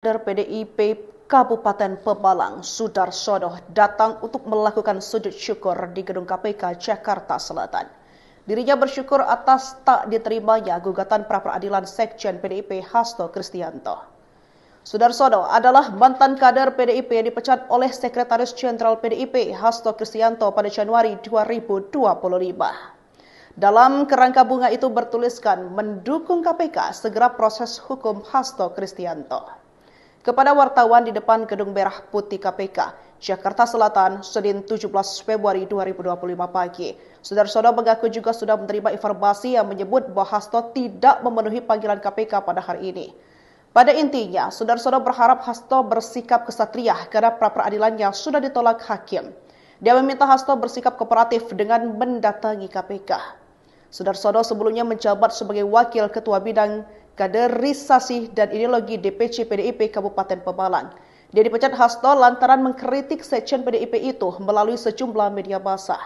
Kader PDIP Kabupaten Pemalang, Sudarsono, datang untuk melakukan sujud syukur di Gedung KPK Jakarta Selatan. Dirinya bersyukur atas tak diterimanya gugatan pra-peradilan Sekjen PDIP Hasto Kristianto. Sudarsono adalah mantan kader PDIP yang dipecat oleh Sekretaris Jenderal PDIP Hasto Kristianto pada Januari 2025. Dalam kerangka bunga itu bertuliskan mendukung KPK segera proses hukum Hasto Kristianto. Kepada wartawan di depan Gedung Merah Putih KPK, Jakarta Selatan, Senin 17 Februari 2025 pagi, Sudarsono mengaku juga sudah menerima informasi yang menyebut bahwa Hasto tidak memenuhi panggilan KPK pada hari ini. Pada intinya, Sudarsono berharap Hasto bersikap kesatria karena pra-peradilannya sudah ditolak hakim. Dia meminta Hasto bersikap kooperatif dengan mendatangi KPK. Sudarsono sebelumnya menjabat sebagai Wakil Ketua Bidang Kaderisasi dan Ideologi DPC PDIP Kabupaten Pemalang. Dia dipecat Hasto lantaran mengkritik sekjen PDIP itu melalui sejumlah media massa.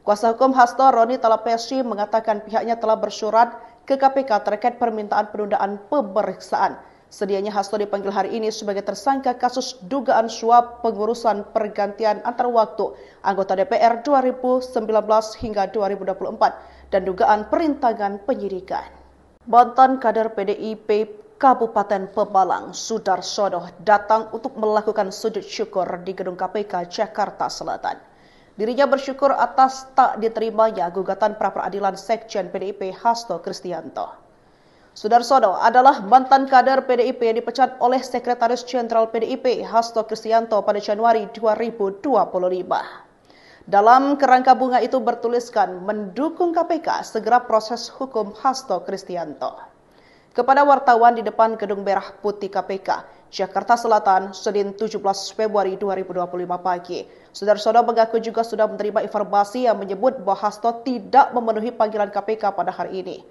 Kuasa hukum Hasto, Roni Talapesi, mengatakan pihaknya telah bersurat ke KPK terkait permintaan penundaan pemeriksaan. Sedianya Hasto dipanggil hari ini sebagai tersangka kasus dugaan suap pengurusan pergantian antar waktu anggota DPR 2019 hingga 2024 dan dugaan perintangan penyidikan. Mantan kader PDIP Kabupaten Pemalang, Sudarsono, datang untuk melakukan sujud syukur di Gedung KPK Jakarta Selatan. Dirinya bersyukur atas tak diterimanya gugatan pra-peradilan Sekjen PDIP Hasto Kristianto. Sudarsono adalah mantan kader PDIP yang dipecat oleh Sekretaris Jenderal PDIP Hasto Kristianto pada Januari 2025. Dalam kerangka bunga itu bertuliskan mendukung KPK segera proses hukum Hasto Kristianto. Kepada wartawan di depan Gedung Merah Putih KPK, Jakarta Selatan, Senin 17 Februari 2025 pagi, Sudarsono mengaku juga sudah menerima informasi yang menyebut bahwa Hasto tidak memenuhi panggilan KPK pada hari ini.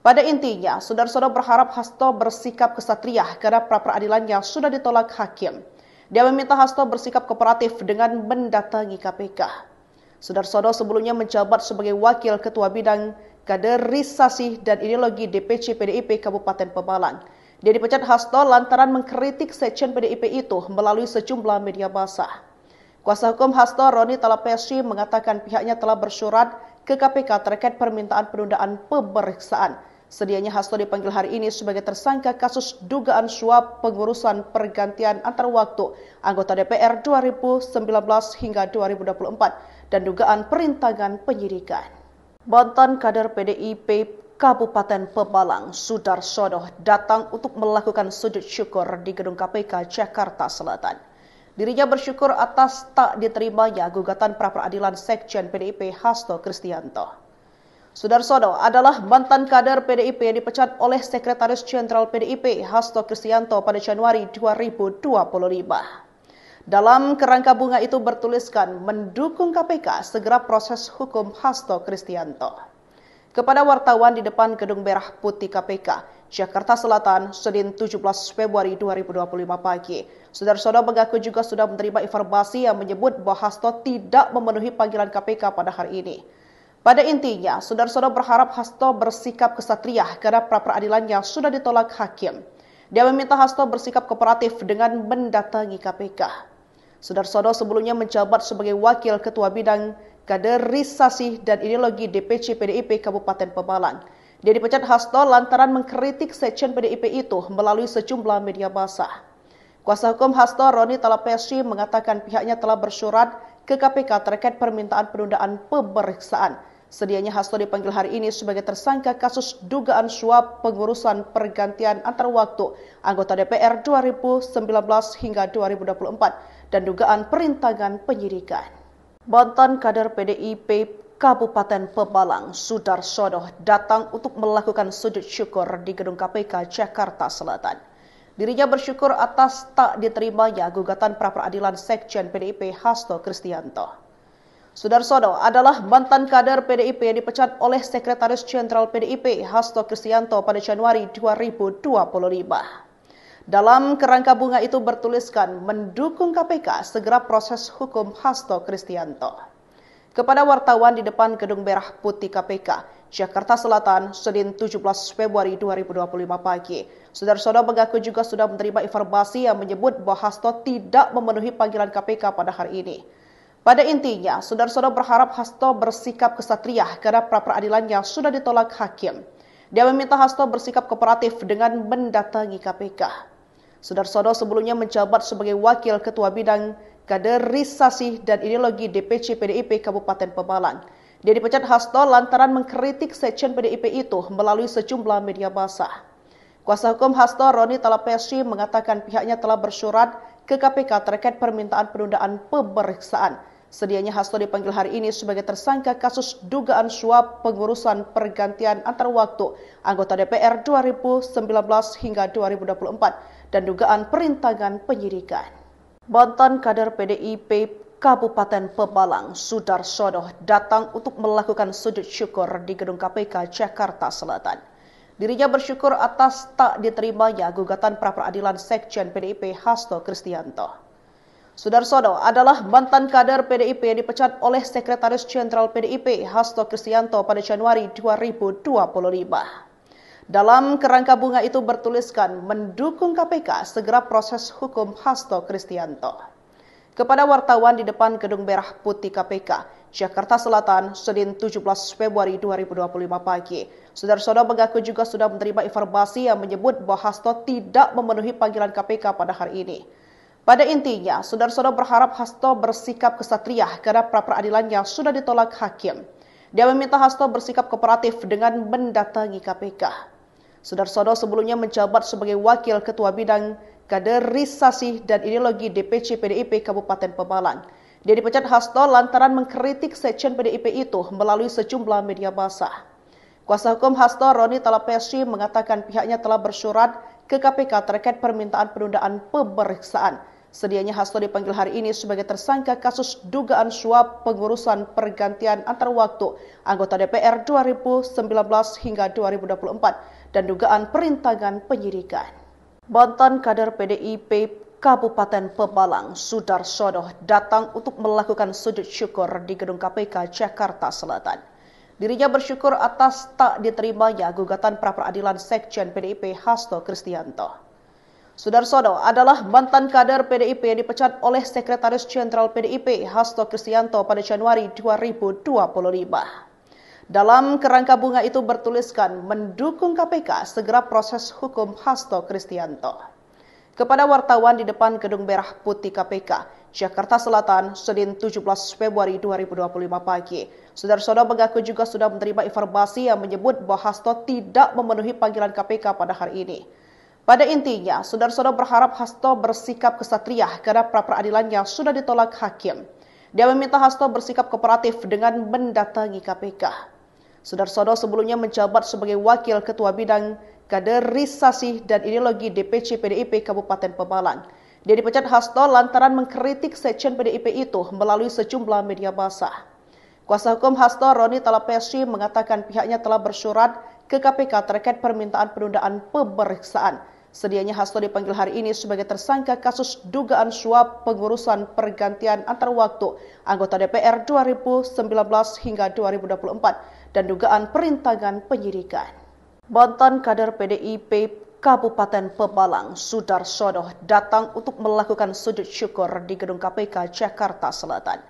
Pada intinya, Sudarsono berharap Hasto bersikap kesatria karena pra-peradilannya sudah ditolak hakim. Dia meminta Hasto bersikap kooperatif dengan mendatangi KPK. Sudarsono sebelumnya menjabat sebagai Wakil Ketua Bidang Kaderisasi dan Ideologi DPC PDIP Kabupaten Pemalang. Dia dipecat Hasto lantaran mengkritik sekjen PDIP itu melalui sejumlah media massa. Kuasa hukum Hasto, Roni Talapesi, mengatakan pihaknya telah bersurat ke KPK terkait permintaan penundaan pemeriksaan. Sedianya Hasto dipanggil hari ini sebagai tersangka kasus dugaan suap pengurusan pergantian antar waktu anggota DPR 2019 hingga 2024 dan dugaan perintangan penyidikan. Mantan kader PDIP Kabupaten Pemalang, Sudarsono, datang untuk melakukan sujud syukur di Gedung KPK Jakarta Selatan. Dirinya bersyukur atas tak diterimanya gugatan pra-peradilan Sekjen PDIP Hasto Kristianto. Sudarsono adalah mantan kader PDIP yang dipecat oleh Sekretaris Jenderal PDIP Hasto Kristianto pada Januari 2025. Dalam kerangka bunga itu bertuliskan mendukung KPK segera proses hukum Hasto Kristianto. Kepada wartawan di depan Gedung Merah Putih KPK, Jakarta Selatan, Senin 17 Februari 2025 pagi, Sudarsono mengaku juga sudah menerima informasi yang menyebut bahwa Hasto tidak memenuhi panggilan KPK pada hari ini. Pada intinya, Sudarsono berharap Hasto bersikap kesatria karena pra-peradilannya sudah ditolak hakim. Dia meminta Hasto bersikap kooperatif dengan mendatangi KPK. Sudarsono sebelumnya menjabat sebagai Wakil Ketua Bidang Kaderisasi dan Ideologi DPC PDIP Kabupaten Pemalang. Dia dipecat Hasto lantaran mengkritik sekjen PDIP itu melalui sejumlah media massa. Kuasa hukum Hasto, Roni Talapesi, mengatakan pihaknya telah bersurat ke KPK terkait permintaan penundaan pemeriksaan. Sedianya Hasto dipanggil hari ini sebagai tersangka kasus dugaan suap pengurusan pergantian antar waktu anggota DPR 2019 hingga 2024 dan dugaan perintangan penyidikan. Mantan kader PDIP Kabupaten Pemalang, Sudarsono, datang untuk melakukan sujud syukur di Gedung KPK Jakarta Selatan. Dirinya bersyukur atas tak diterimanya gugatan pra-peradilan Sekjen PDIP Hasto Kristianto. Sudarsono adalah mantan kader PDIP yang dipecat oleh Sekretaris Jenderal PDIP Hasto Kristianto pada Januari 2025. Dalam kerangka bunga itu bertuliskan mendukung KPK segera proses hukum Hasto Kristianto. Kepada wartawan di depan Gedung Merah Putih KPK, Jakarta Selatan, Senin 17 Februari 2025 pagi. Saudara-saudara mengaku juga sudah menerima informasi yang menyebut bahwa Hasto tidak memenuhi panggilan KPK pada hari ini. Pada intinya, saudara-saudara berharap Hasto bersikap kesatria karena pra-peradilan yang sudah ditolak hakim. Dia meminta Hasto bersikap kooperatif dengan mendatangi KPK. Saudara-saudara sebelumnya menjabat sebagai Wakil Ketua Bidang Kaderisasi dan Ideologi DPC PDIP Kabupaten Pemalang. Dia dipecat Hasto lantaran mengkritik sekjen PDIP itu melalui sejumlah media massa. Kuasa hukum Hasto, Roni Talapesi, mengatakan pihaknya telah bersurat ke KPK terkait permintaan penundaan pemeriksaan. Sedianya Hasto dipanggil hari ini sebagai tersangka kasus dugaan suap pengurusan pergantian antar waktu anggota DPR 2019 hingga 2024 dan dugaan perintangan penyidikan. Mantan kader PDIP Kabupaten Pemalang, Sudarsono, datang untuk melakukan sujud syukur di gedung KPK Jakarta Selatan. Dirinya bersyukur atas tak diterimanya gugatan pra-peradilan sekjen PDIP Hasto Kristianto. Sudarsono adalah mantan kader PDIP yang dipecat oleh Sekretaris Jenderal PDIP Hasto Kristianto pada Januari 2025. Dalam kerangka bunga itu bertuliskan mendukung KPK segera proses hukum Hasto Kristianto. Kepada wartawan di depan Gedung Merah Putih KPK, Jakarta Selatan, Senin 17 Februari 2025 pagi. Saudara-saudara mengaku juga sudah menerima informasi yang menyebut bahwa Hasto tidak memenuhi panggilan KPK pada hari ini. Pada intinya, saudara-saudara berharap Hasto bersikap kesatria karena pra-peradilan yang sudah ditolak hakim. Dia meminta Hasto bersikap kooperatif dengan mendatangi KPK. Saudara-saudara sebelumnya menjabat sebagai Wakil Ketua Bidang Kaderisasi dan Ideologi DPC PDIP Kabupaten Pemalang. Dia dipecat Hasto lantaran mengkritik sekjen PDIP itu melalui sejumlah media massa. Kuasa hukum Hasto, Roni Talapesi, mengatakan pihaknya telah bersurat ke KPK terkait permintaan penundaan pemeriksaan. Sedianya Hasto dipanggil hari ini sebagai tersangka kasus dugaan suap pengurusan pergantian antar waktu anggota DPR 2019 hingga 2024 dan dugaan perintangan penyidikan. Mantan kader PDIP Kabupaten Pemalang, Sudarsono, datang untuk melakukan sujud syukur di gedung KPK Jakarta Selatan. Dirinya bersyukur atas tak diterimanya gugatan pra-peradilan sekjen PDIP Hasto Kristianto. Sudarsono adalah mantan kader PDIP yang dipecat oleh Sekretaris Jenderal PDIP Hasto Kristianto pada Januari 2025. Dalam kerangka bunga itu bertuliskan mendukung KPK segera proses hukum Hasto Kristianto. Kepada wartawan di depan Gedung Merah Putih KPK, Jakarta Selatan, Senin 17 Februari 2025 pagi. Saudara-saudara mengaku juga sudah menerima informasi yang menyebut bahwa Hasto tidak memenuhi panggilan KPK pada hari ini. Pada intinya, saudara-saudara berharap Hasto bersikap kesatria karena pra-peradilan yang sudah ditolak hakim. Dia meminta Hasto bersikap kooperatif dengan mendatangi KPK. Saudara-saudara sebelumnya menjabat sebagai Wakil Ketua Bidang Kaderisasi dan Ideologi DPC PDIP Kabupaten Pemalang. Dia dipecat Hasto lantaran mengkritik sekjen PDIP itu melalui sejumlah media massa. Kuasa hukum Hasto, Roni Talapesi, mengatakan pihaknya telah bersurat ke KPK terkait permintaan penundaan pemeriksaan. Sedianya Hasto dipanggil hari ini sebagai tersangka kasus dugaan suap pengurusan pergantian antar waktu anggota DPR 2019 hingga 2024 dan dugaan perintangan penyidikan. Mantan kader PDIP Kabupaten Pemalang, Sudarsono, datang untuk melakukan sujud syukur di gedung KPK Jakarta Selatan.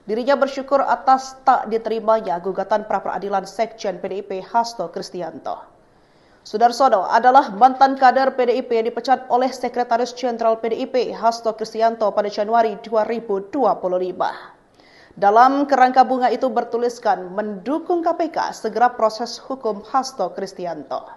Dirinya bersyukur atas tak diterimanya gugatan pra-peradilan sekjen PDIP Hasto Kristianto. Sudarsono adalah mantan kader PDIP yang dipecat oleh Sekretaris Jenderal PDIP Hasto Kristianto pada Januari 2025. Dalam kerangka bunga itu bertuliskan mendukung KPK segera proses hukum Hasto Kristianto.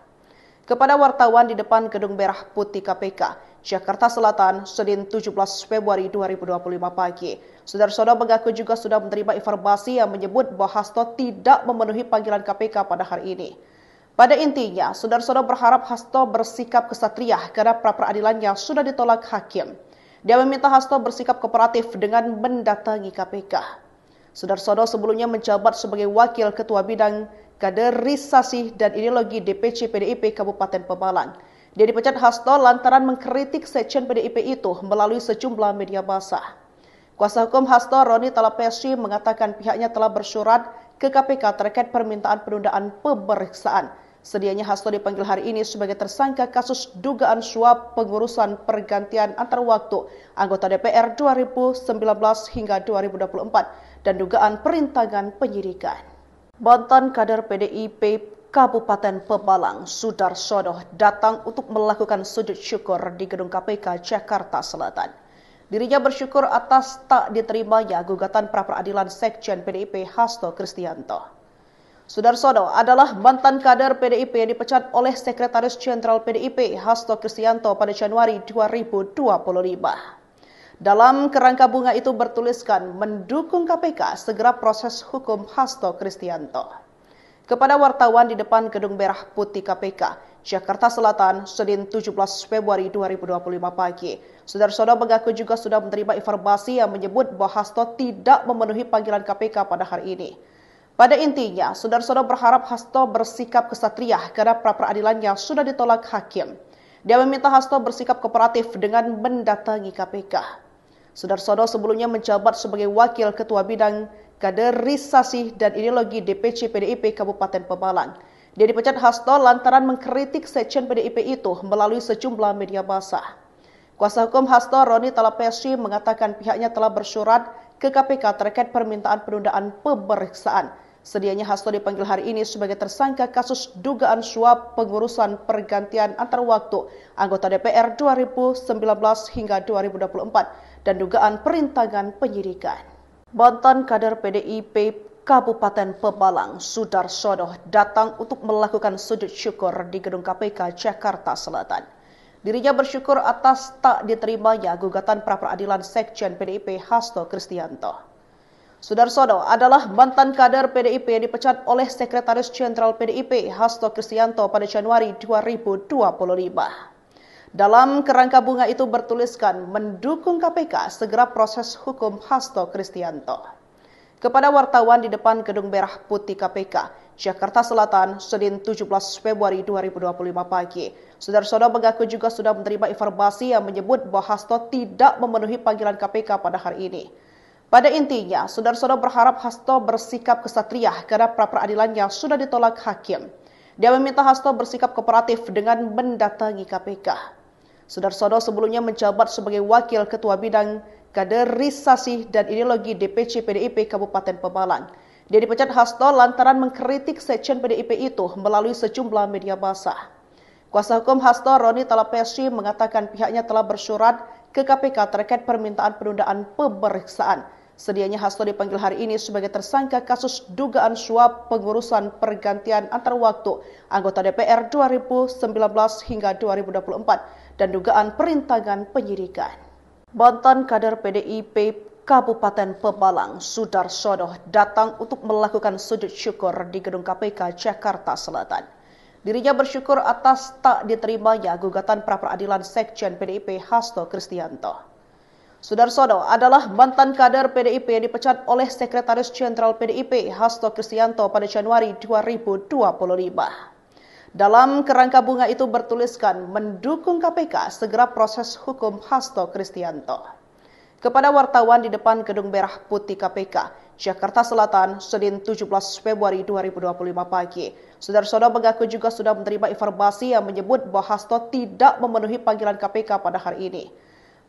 Kepada wartawan di depan Gedung Merah Putih KPK, Jakarta Selatan, Senin 17 Februari 2025 pagi. Saudara-saudara mengaku juga sudah menerima informasi yang menyebut bahwa Hasto tidak memenuhi panggilan KPK pada hari ini. Pada intinya, saudara-saudara berharap Hasto bersikap kesatria karena pra-peradilan yang sudah ditolak hakim. Dia meminta Hasto bersikap kooperatif dengan mendatangi KPK. Saudara-saudara sebelumnya menjabat sebagai Wakil Ketua Bidang Kaderisasi dan Ideologi DPC PDIP Kabupaten Pemalang. Dia dipecat Hasto lantaran mengkritik sekjen PDIP itu melalui sejumlah media massa. Kuasa hukum Hasto, Roni Talapesi, mengatakan pihaknya telah bersurat ke KPK terkait permintaan penundaan pemeriksaan. Sedianya Hasto dipanggil hari ini sebagai tersangka kasus dugaan suap pengurusan pergantian antar waktu anggota DPR 2019 hingga 2024 dan dugaan perintangan penyidikan. Mantan kader PDIP Kabupaten Pemalang, Sudarsono, datang untuk melakukan sujud syukur di gedung KPK Jakarta Selatan. Dirinya bersyukur atas tak diterimanya gugatan pra-peradilan Sekjen PDIP Hasto Kristianto. Sudarsono adalah mantan kader PDIP yang dipecat oleh Sekretaris Jenderal PDIP Hasto Kristianto pada Januari 2025. Dalam kerangka bunga itu bertuliskan mendukung KPK segera proses hukum Hasto Kristianto. Kepada wartawan di depan Gedung Merah Putih KPK, Jakarta Selatan, Senin 17 Februari 2025 pagi, Sudarsono mengaku juga sudah menerima informasi yang menyebut bahwa Hasto tidak memenuhi panggilan KPK pada hari ini. Pada intinya, Sudarsono berharap Hasto bersikap kesatria karena pra-peradilan yang sudah ditolak hakim. Dia meminta Hasto bersikap kooperatif dengan mendatangi KPK. Sudarsono sebelumnya menjabat sebagai Wakil Ketua Bidang Kaderisasi dan Ideologi DPC PDIP Kabupaten Pemalang. Dia dipecat Hasto lantaran mengkritik Sekjen PDIP itu melalui sejumlah media massa. Kuasa hukum Hasto, Roni Talapesi, mengatakan pihaknya telah bersurat ke KPK terkait permintaan penundaan pemeriksaan. Sedianya Hasto dipanggil hari ini sebagai tersangka kasus dugaan suap pengurusan pergantian antar waktu anggota DPR 2019 hingga 2024 dan dugaan perintangan penyidikan. Mantan kader PDIP Kabupaten Pemalang, Sudarsono, datang untuk melakukan sujud syukur di gedung KPK Jakarta Selatan. Dirinya bersyukur atas tak diterimanya gugatan pra-peradilan Sekjen PDIP Hasto Kristianto. Sudarsono adalah mantan kader PDIP yang dipecat oleh Sekretaris Jenderal PDIP Hasto Kristianto pada Januari 2025. Dalam kerangka bunga itu bertuliskan mendukung KPK segera proses hukum Hasto Kristianto. Kepada wartawan di depan Gedung Merah Putih KPK, Jakarta Selatan, Senin 17 Februari 2025 pagi, Sudarsono mengaku juga sudah menerima informasi yang menyebut bahwa Hasto tidak memenuhi panggilan KPK pada hari ini. Pada intinya, Sudarsono berharap Hasto bersikap kesatria karena pra-peradilan yang sudah ditolak hakim. Dia meminta Hasto bersikap kooperatif dengan mendatangi KPK. Sudarsono sebelumnya menjabat sebagai Wakil Ketua Bidang Kaderisasi dan Ideologi DPC PDIP Kabupaten Pemalang. Dia dipecat Hasto lantaran mengkritik Sekjen PDIP itu melalui sejumlah media massa. Kuasa hukum Hasto, Roni Talapesi, mengatakan pihaknya telah bersurat ke KPK terkait permintaan penundaan pemeriksaan. Sedianya Hasto dipanggil hari ini sebagai tersangka kasus dugaan suap pengurusan pergantian antar waktu anggota DPR 2019 hingga 2024 dan dugaan perintangan penyidikan. Mantan kader PDIP Kabupaten Pemalang, Sudarsono, datang untuk melakukan sujud syukur di gedung KPK Jakarta Selatan. Dirinya bersyukur atas tak diterimanya gugatan pra-peradilan Sekjen PDIP Hasto Kristianto. Sudarsono adalah mantan kader PDIP yang dipecat oleh Sekretaris Jenderal PDIP Hasto Kristianto pada Januari 2025. Dalam kerangka bunga itu bertuliskan mendukung KPK segera proses hukum Hasto Kristianto. Kepada wartawan di depan Gedung Merah Putih KPK, Jakarta Selatan, Senin 17 Februari 2025 pagi, Sudarsono mengaku juga sudah menerima informasi yang menyebut bahwa Hasto tidak memenuhi panggilan KPK pada hari ini.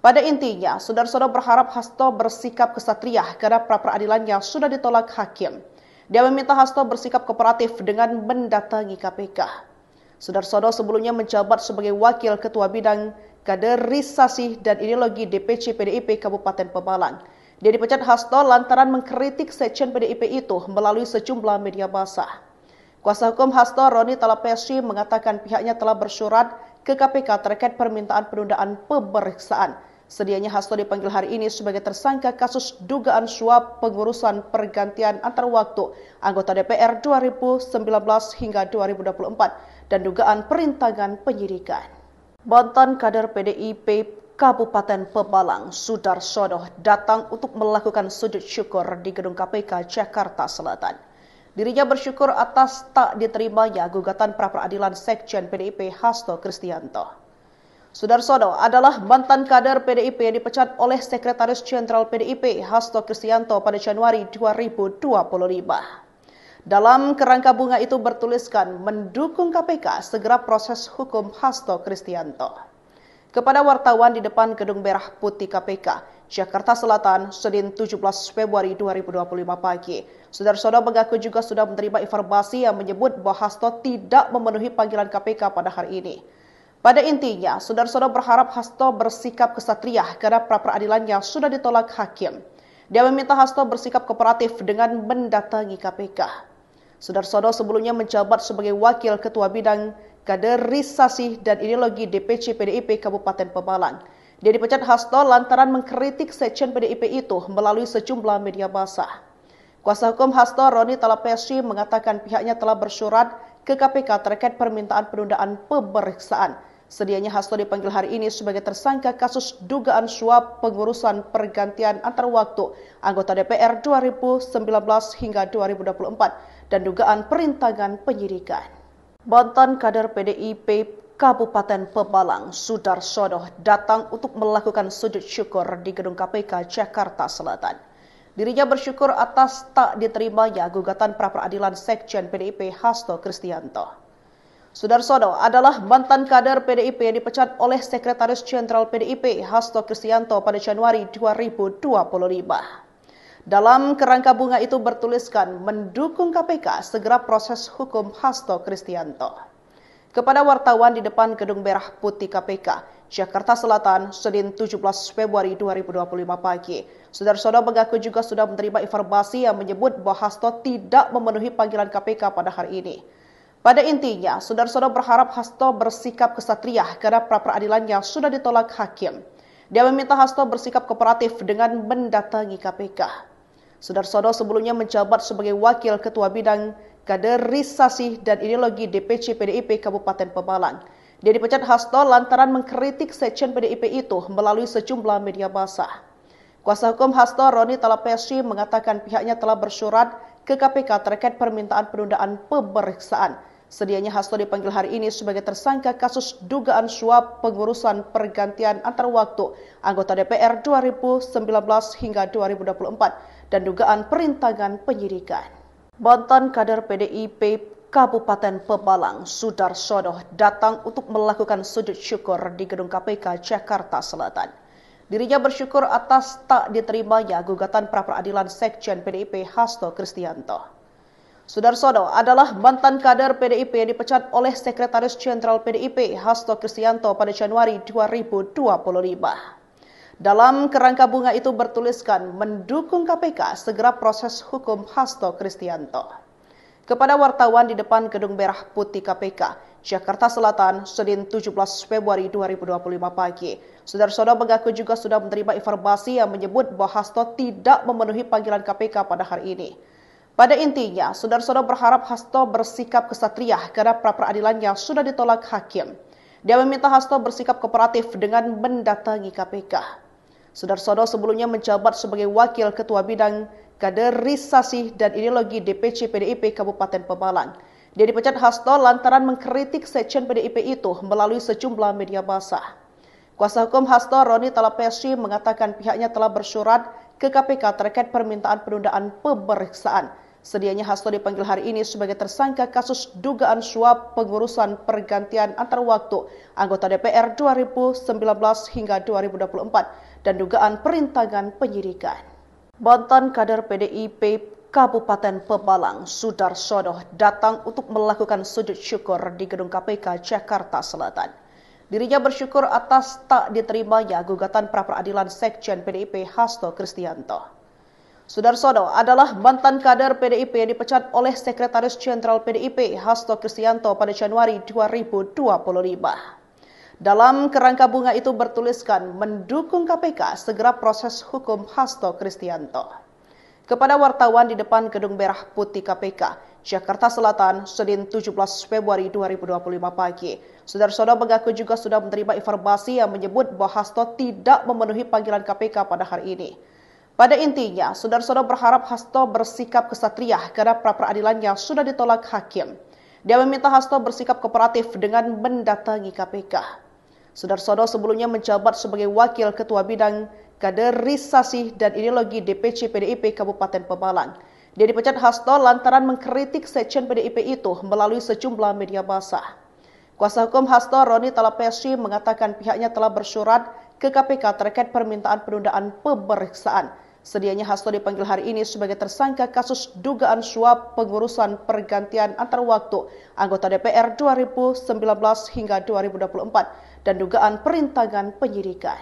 Pada intinya, Sudarsono berharap Hasto bersikap kesatria karena pra-peradilan yang sudah ditolak hakim. Dia meminta Hasto bersikap kooperatif dengan mendatangi KPK. Sudarsono sebelumnya menjabat sebagai Wakil Ketua Bidang Kaderisasi dan Ideologi DPC PDIP Kabupaten Pemalang. Dia dipecat Hasto lantaran mengkritik Sekjen PDIP itu melalui sejumlah media massa. Kuasa hukum Hasto, Roni Talapesi, mengatakan pihaknya telah bersurat ke KPK terkait permintaan penundaan pemeriksaan. Sedianya Hasto dipanggil hari ini sebagai tersangka kasus dugaan suap pengurusan pergantian antar waktu anggota DPR 2019 hingga 2024 dan dugaan perintangan penyidikan. Mantan kader PDIP Kabupaten Pemalang, Sudarsono, datang untuk melakukan sujud syukur di gedung KPK Jakarta Selatan. Dirinya bersyukur atas tak diterimanya gugatan pra-peradilan Sekjen PDIP Hasto Kristianto. Sudarsono adalah mantan kader PDIP yang dipecat oleh Sekretaris Jenderal PDIP Hasto Kristianto pada Januari 2025. Dalam kerangka bunga itu bertuliskan mendukung KPK segera proses hukum Hasto Kristianto. Kepada wartawan di depan Gedung Merah Putih KPK, Jakarta Selatan, Senin 17 Februari 2025 pagi, saudara-saudara mengaku juga sudah menerima informasi yang menyebut bahwa Hasto tidak memenuhi panggilan KPK pada hari ini. Pada intinya, saudara-saudara berharap Hasto bersikap kesatria karena pra-peradilan yang sudah ditolak hakim. Dia meminta Hasto bersikap kooperatif dengan mendatangi KPK. Saudara-saudara sebelumnya menjabat sebagai Wakil Ketua Bidang Kaderisasi dan Ideologi DPC PDIP Kabupaten Pemalang. Dia dipecat Hasto lantaran mengkritik sekjen PDIP itu melalui sejumlah media massa. Kuasa hukum Hasto, Roni Talapesi, mengatakan pihaknya telah bersurat ke KPK terkait permintaan penundaan pemeriksaan. Sedianya Hasto dipanggil hari ini sebagai tersangka kasus dugaan suap pengurusan pergantian antar waktu anggota DPR 2019 hingga 2024 dan dugaan perintangan penyidikan. Mantan kader PDIP Kabupaten Pemalang, Sudarsono, datang untuk melakukan sujud syukur di Gedung KPK Jakarta Selatan. Dirinya bersyukur atas tak diterimanya gugatan pra-peradilan sekjen PDIP Hasto Kristianto. Sudarsono adalah mantan kader PDIP yang dipecat oleh Sekretaris Jenderal PDIP Hasto Kristianto pada Januari 2025. Dalam kerangka bunga itu bertuliskan mendukung KPK segera proses hukum Hasto Kristianto. Kepada wartawan di depan Gedung Merah Putih KPK, Jakarta Selatan, Senin 17 Februari 2025 pagi, saudara-saudara mengaku juga sudah menerima informasi yang menyebut bahwa Hasto tidak memenuhi panggilan KPK pada hari ini. Pada intinya, saudara-saudara berharap Hasto bersikap kesatria karena pra-peradilan yang sudah ditolak hakim. Dia meminta Hasto bersikap kooperatif dengan mendatangi KPK. Saudara-saudara sebelumnya menjabat sebagai Wakil Ketua Bidang Kaderisasi dan Ideologi DPC PDIP Kabupaten Pemalang. Dia dipecat Hasto lantaran mengkritik sekjen PDIP itu melalui sejumlah media massa. Kuasa hukum Hasto, Roni Talapesi, mengatakan pihaknya telah bersurat ke KPK terkait permintaan penundaan pemeriksaan. Sedianya Hasto dipanggil hari ini sebagai tersangka kasus dugaan suap pengurusan pergantian antar waktu anggota DPR 2019 hingga 2024 dan dugaan perintangan penyidikan. Mantan kader PDIP Kabupaten Pemalang, Sudarsono, datang untuk melakukan sujud syukur di Gedung KPK Jakarta Selatan. Dirinya bersyukur atas tak diterimanya gugatan pra-peradilan sekjen PDIP Hasto Kristianto. Sudarsono adalah mantan kader PDIP yang dipecat oleh Sekretaris Jenderal PDIP Hasto Kristianto pada Januari 2025. Dalam kerangka bunga itu bertuliskan mendukung KPK segera proses hukum Hasto Kristianto. Kepada wartawan di depan Gedung Merah Putih KPK, Jakarta Selatan, Senin 17 Februari 2025 pagi, saudara-saudara mengaku juga sudah menerima informasi yang menyebut bahwa Hasto tidak memenuhi panggilan KPK pada hari ini. Pada intinya, saudara-saudara berharap Hasto bersikap kesatria karena pra-peradilan yang sudah ditolak hakim. Dia meminta Hasto bersikap kooperatif dengan mendatangi KPK. Saudara-saudara sebelumnya menjabat sebagai Wakil Ketua Bidang Kaderisasi dan Ideologi DPC PDIP Kabupaten Pemalang. Dia dipecat Hasto lantaran mengkritik sekjen PDIP itu melalui sejumlah media massa. Kuasa hukum Hasto, Roni Talapesi, mengatakan pihaknya telah bersurat ke KPK terkait permintaan penundaan pemeriksaan. Sedianya Hasto dipanggil hari ini sebagai tersangka kasus dugaan suap pengurusan pergantian antar waktu anggota DPR 2019 hingga 2024 dan dugaan perintangan penyidikan. Mantan kader PDIP Kabupaten Pemalang, Sudarsono, datang untuk melakukan sujud syukur di Gedung KPK Jakarta Selatan. Dirinya bersyukur atas tak diterimanya gugatan pra-peradilan sekjen PDIP Hasto Kristianto. Sudarsono adalah mantan kader PDIP yang dipecat oleh Sekretaris Jenderal PDIP Hasto Kristianto pada Januari 2025. Dalam kerangka bunga itu bertuliskan mendukung KPK segera proses hukum Hasto Kristianto. Kepada wartawan di depan Gedung Merah Putih KPK, Jakarta Selatan, Senin 17 Februari 2025 pagi, saudara-saudara mengaku juga sudah menerima informasi yang menyebut bahwa Hasto tidak memenuhi panggilan KPK pada hari ini. Pada intinya, saudara-saudara berharap Hasto bersikap kesatria karena pra-peradilan yang sudah ditolak hakim. Dia meminta Hasto bersikap kooperatif dengan mendatangi KPK. Saudara-saudara sebelumnya menjabat sebagai Wakil Ketua Bidang Kaderisasi dan Ideologi DPC PDIP Kabupaten Pemalang. Dia dipecat Hasto lantaran mengkritik sekjen PDIP itu melalui sejumlah media massa. Kuasa hukum Hasto, Roni Talapesi, mengatakan pihaknya telah bersurat ke KPK terkait permintaan penundaan pemeriksaan. Sedianya Hasto dipanggil hari ini sebagai tersangka kasus dugaan suap pengurusan pergantian antar waktu anggota DPR 2019 hingga 2024 dan dugaan perintangan penyidikan.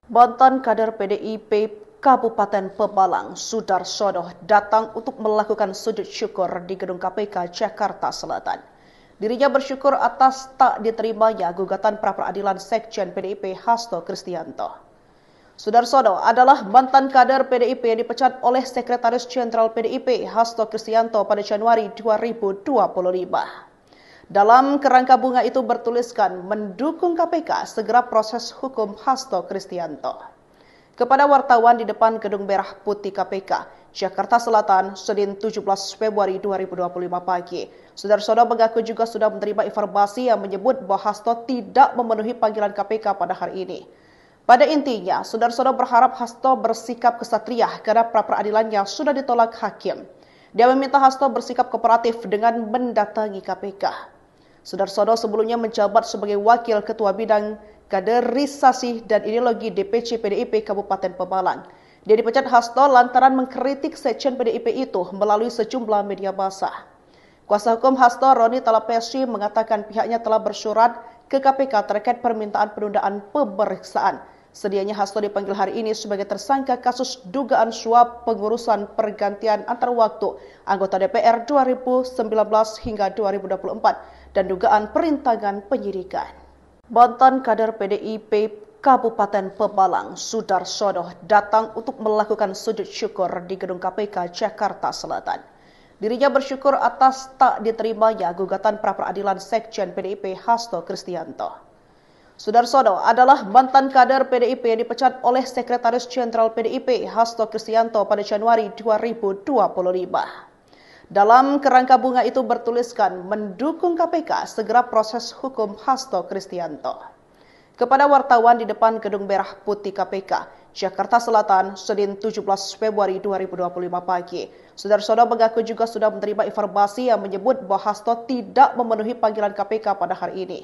Mantan kader PDIP Kabupaten Pemalang, Sudarsono, datang untuk melakukan sujud syukur di gedung KPK Jakarta Selatan. Dirinya bersyukur atas tak diterimanya gugatan pra-peradilan Sekjen PDIP Hasto Kristianto. Sudarsono adalah mantan kader PDIP yang dipecat oleh Sekretaris Jenderal PDIP Hasto Kristianto pada Januari 2025. Dalam kerangka bunga itu bertuliskan mendukung KPK segera proses hukum Hasto Kristianto. Kepada wartawan di depan Gedung Merah Putih KPK, Jakarta Selatan, Senin 17 Februari 2025 pagi, Sudarsono mengaku juga sudah menerima informasi yang menyebut bahwa Hasto tidak memenuhi panggilan KPK pada hari ini. Pada intinya, Sudarsono berharap Hasto bersikap kesatria karena pra-peradilan yang sudah ditolak hakim. Dia meminta Hasto bersikap kooperatif dengan mendatangi KPK. Sudarsono sebelumnya menjabat sebagai Wakil Ketua Bidang Kaderisasi dan Ideologi DPC PDIP Kabupaten Pemalang. Dia dipecat Hasto lantaran mengkritik sekjen PDIP itu melalui sejumlah media massa. Kuasa hukum Hasto, Roni Talapesi, mengatakan pihaknya telah bersurat ke KPK terkait permintaan penundaan pemeriksaan. Sedianya Hasto dipanggil hari ini sebagai tersangka kasus dugaan suap pengurusan pergantian antar waktu anggota DPR 2019 hingga 2024 dan dugaan perintangan penyidikan. Mantan kader PDIP Kabupaten Pemalang, Sudarsono, datang untuk melakukan sujud syukur di gedung KPK Jakarta Selatan. Dirinya bersyukur atas tak diterimanya gugatan pra-peradilan Sekjen PDIP Hasto Kristianto. Sudarsono adalah mantan kader PDIP yang dipecat oleh Sekretaris Jenderal PDIP Hasto Kristianto pada Januari 2025. Dalam kerangka bunga itu bertuliskan mendukung KPK segera proses hukum Hasto Kristianto. Kepada wartawan di depan Gedung Merah Putih KPK, Jakarta Selatan, Senin 17 Februari 2025 pagi, Sudarsono mengaku juga sudah menerima informasi yang menyebut bahwa Hasto tidak memenuhi panggilan KPK pada hari ini.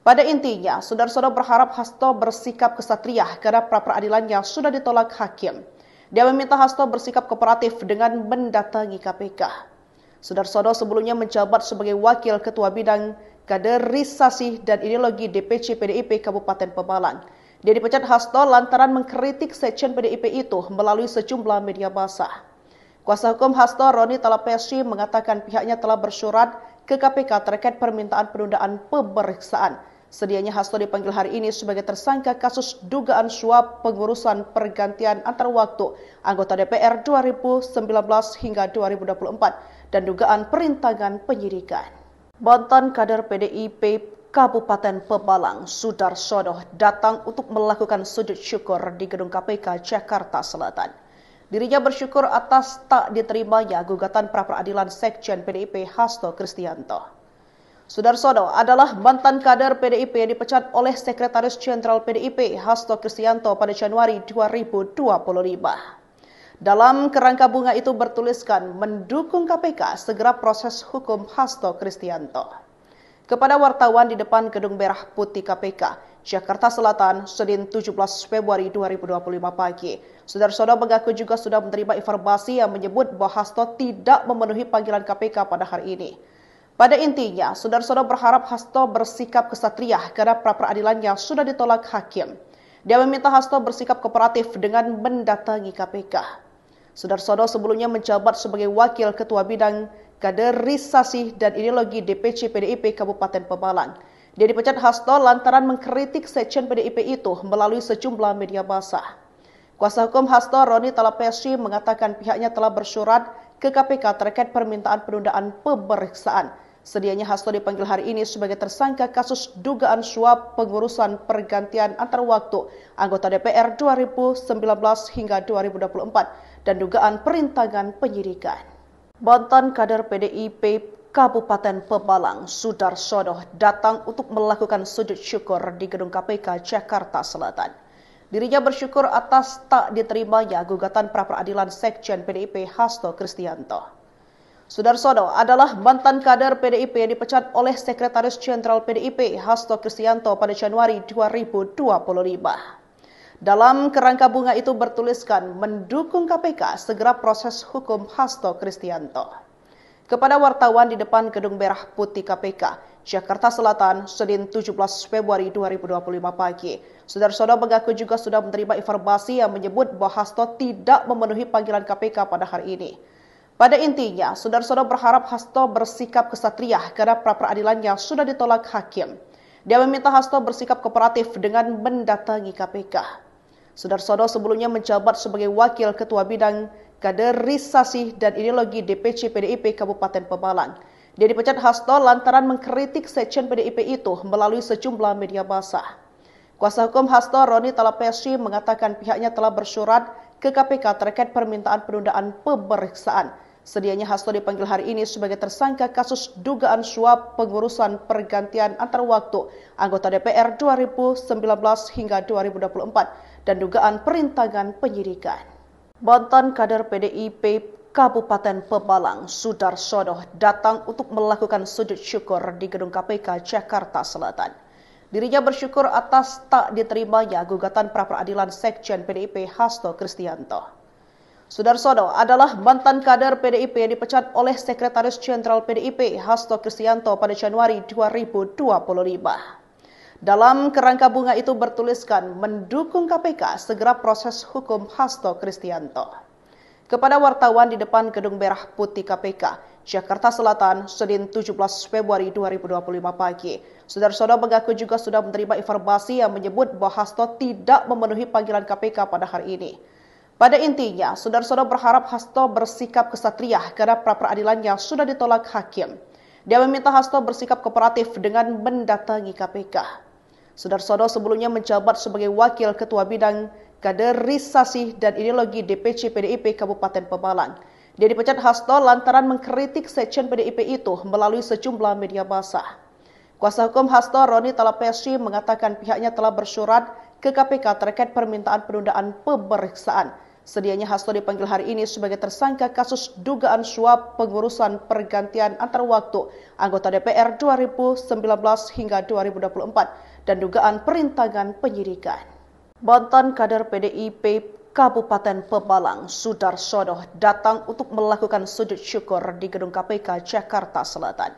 Pada intinya, Sudarsono berharap Hasto bersikap kesatria karena pra-peradilan yang sudah ditolak hakim. Dia meminta Hasto bersikap kooperatif dengan mendatangi KPK. Sudarsono sebelumnya menjabat sebagai Wakil Ketua Bidang Kaderisasi dan Ideologi DPC PDIP Kabupaten Pemalang. Dia dipecat Hasto lantaran mengkritik sekjen PDIP itu melalui sejumlah media massa. Kuasa hukum Hasto, Roni Talapesi, mengatakan pihaknya telah bersurat ke KPK terkait permintaan penundaan pemeriksaan. Sedianya Hasto dipanggil hari ini sebagai tersangka kasus dugaan suap pengurusan pergantian antar waktu anggota DPR 2019 hingga 2024 dan dugaan perintangan penyidikan. Mantan kader PDIP Kabupaten Pemalang, Sudarsono, datang untuk melakukan sujud syukur di gedung KPK Jakarta Selatan. Dirinya bersyukur atas tak diterimanya gugatan pra-peradilan Sekjen PDIP Hasto Kristianto. Sudarsono adalah mantan kader PDIP yang dipecat oleh Sekretaris Jenderal PDIP Hasto Kristianto pada Januari 2025. Dalam kerangka bunga itu bertuliskan mendukung KPK segera proses hukum Hasto Kristianto. Kepada wartawan di depan Gedung Merah Putih KPK, Jakarta Selatan, Senin 17 Februari 2025 pagi, Sudarsono mengaku juga sudah menerima informasi yang menyebut bahwa Hasto tidak memenuhi panggilan KPK pada hari ini. Pada intinya, Sudarsono berharap Hasto bersikap kesatria karena pra-peradilan yang sudah ditolak hakim. Dia meminta Hasto bersikap kooperatif dengan mendatangi KPK. Sudarsono sebelumnya menjabat sebagai Wakil Ketua Bidang Kaderisasi dan Ideologi DPC PDIP Kabupaten Pemalang. Dia dipecat Hasto lantaran mengkritik sekjen PDIP itu melalui sejumlah media massa. Kuasa hukum Hasto, Roni Talapesi, mengatakan pihaknya telah bersurat ke KPK terkait permintaan penundaan pemeriksaan. Sedianya Hasto dipanggil hari ini sebagai tersangka kasus dugaan suap pengurusan pergantian antar waktu anggota DPR 2019 hingga 2024 dan dugaan perintangan penyidikan. Mantan kader PDIP Kabupaten Pemalang, Sudarsono, datang untuk melakukan sujud syukur di gedung KPK Jakarta Selatan. Dirinya bersyukur atas tak diterimanya gugatan pra-peradilan Sekjen PDIP Hasto Kristianto. Sudarsono adalah mantan kader PDIP yang dipecat oleh Sekretaris Jenderal PDIP Hasto Kristianto pada Januari 2025. Dalam kerangka bunga itu bertuliskan mendukung KPK segera proses hukum Hasto Kristianto. Kepada wartawan di depan Gedung Merah Putih KPK, Jakarta Selatan, Senin 17 Februari 2025 pagi, Sudarsono mengaku juga sudah menerima informasi yang menyebut bahwa Hasto tidak memenuhi panggilan KPK pada hari ini. Pada intinya, Sudarsono berharap Hasto bersikap kesatria karena pra-peradilannya sudah ditolak hakim. Dia meminta Hasto bersikap kooperatif dengan mendatangi KPK. Sudarsono sebelumnya menjabat sebagai Wakil Ketua Bidang Kaderisasi dan Ideologi DPC PDIP Kabupaten Pemalang. Dia dipecat Hasto lantaran mengkritik sekjen PDIP itu melalui sejumlah media massa. Kuasa hukum Hasto, Roni Talapesi, mengatakan pihaknya telah bersurat ke KPK terkait permintaan penundaan pemeriksaan. Sedianya Hasto dipanggil hari ini sebagai tersangka kasus dugaan suap pengurusan pergantian antar waktu anggota DPR 2019 hingga 2024 dan dugaan perintangan penyidikan. Mantan kader PDIP Kabupaten Pemalang, Sudarsono, datang untuk melakukan sujud syukur di Gedung KPK Jakarta Selatan. Dirinya bersyukur atas tak diterimanya gugatan pra-peradilan Sekjen PDIP Hasto Kristianto. Sudarsono adalah mantan kader PDIP yang dipecat oleh Sekretaris Jenderal PDIP Hasto Kristianto pada Januari 2025. Dalam kerangka bunga itu bertuliskan mendukung KPK segera proses hukum Hasto Kristianto. Kepada wartawan di depan Gedung Merah Putih KPK, Jakarta Selatan, Senin 17 Februari 2025 pagi, Sudarsono mengaku juga sudah menerima informasi yang menyebut bahwa Hasto tidak memenuhi panggilan KPK pada hari ini. Pada intinya, Sudarsono berharap Hasto bersikap kesatria karena pra-peradilannya sudah ditolak hakim. Dia meminta Hasto bersikap kooperatif dengan mendatangi KPK. Sudarsono sebelumnya menjabat sebagai Wakil Ketua Bidang Kaderisasi dan Ideologi DPC PDIP Kabupaten Pemalang. Dia dipecat Hasto lantaran mengkritik sekjen PDIP itu melalui sejumlah media massa. Kuasa hukum Hasto, Roni Talapesi, mengatakan pihaknya telah bersurat ke KPK terkait permintaan penundaan pemeriksaan. Sedianya Hasto dipanggil hari ini sebagai tersangka kasus dugaan suap pengurusan pergantian antar waktu anggota DPR 2019 hingga 2024 dan dugaan perintangan penyidikan. Mantan kader PDIP Kabupaten Pemalang, Sudarsono, datang untuk melakukan sujud syukur di Gedung KPK Jakarta Selatan.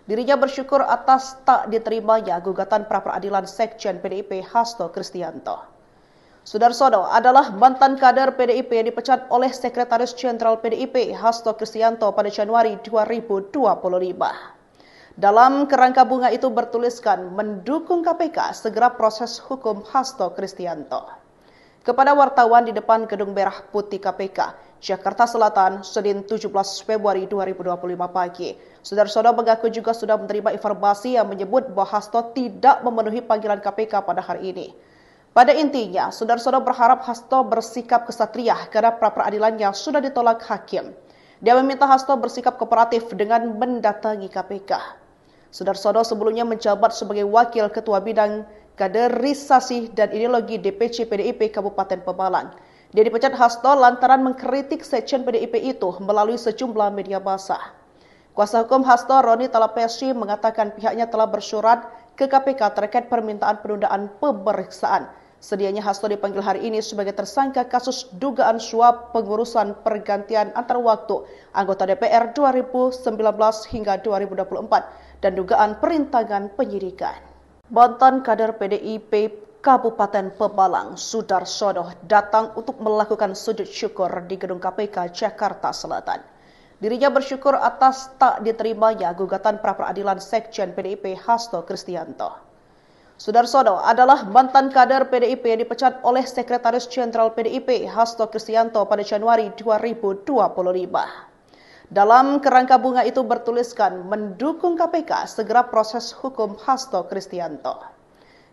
Dirinya bersyukur atas tak diterimanya gugatan pra-peradilan Sekjen PDIP Hasto Kristianto. Sudarsono adalah mantan kader PDIP yang dipecat oleh Sekretaris Jenderal PDIP Hasto Kristianto pada Januari 2025. Dalam kerangka bunga itu bertuliskan mendukung KPK segera proses hukum Hasto Kristianto. Kepada wartawan di depan Gedung Merah Putih KPK, Jakarta Selatan, Senin 17 Februari 2025 pagi, Sudarsono mengaku juga sudah menerima informasi yang menyebut bahwa Hasto tidak memenuhi panggilan KPK pada hari ini. Pada intinya, Sudarsono berharap Hasto bersikap kesatria karena pra-peradilannya sudah ditolak hakim. Dia meminta Hasto bersikap kooperatif dengan mendatangi KPK. Sudarsono sebelumnya menjabat sebagai Wakil Ketua Bidang Kaderisasi dan Ideologi DPC PDIP Kabupaten Pemalang. Dia dipecat Hasto lantaran mengkritik sekjen PDIP itu melalui sejumlah media massa. Kuasa hukum Hasto, Roni Talapesi, mengatakan pihaknya telah bersurat ke KPK terkait permintaan penundaan pemeriksaan. Sedianya Hasto dipanggil hari ini sebagai tersangka kasus dugaan suap pengurusan pergantian antar waktu anggota DPR 2019 hingga 2024 dan dugaan perintangan penyidikan. Mantan kader PDIP Kabupaten Pemalang, Sudarsono, datang untuk melakukan sujud syukur di Gedung KPK Jakarta Selatan. Dirinya bersyukur atas tak diterimanya gugatan pra-peradilan Sekjen PDIP Hasto Kristianto. Sudarsono adalah mantan kader PDIP yang dipecat oleh Sekretaris Jenderal PDIP Hasto Kristianto pada Januari 2025. Dalam kerangka bunga itu bertuliskan mendukung KPK segera proses hukum Hasto Kristianto.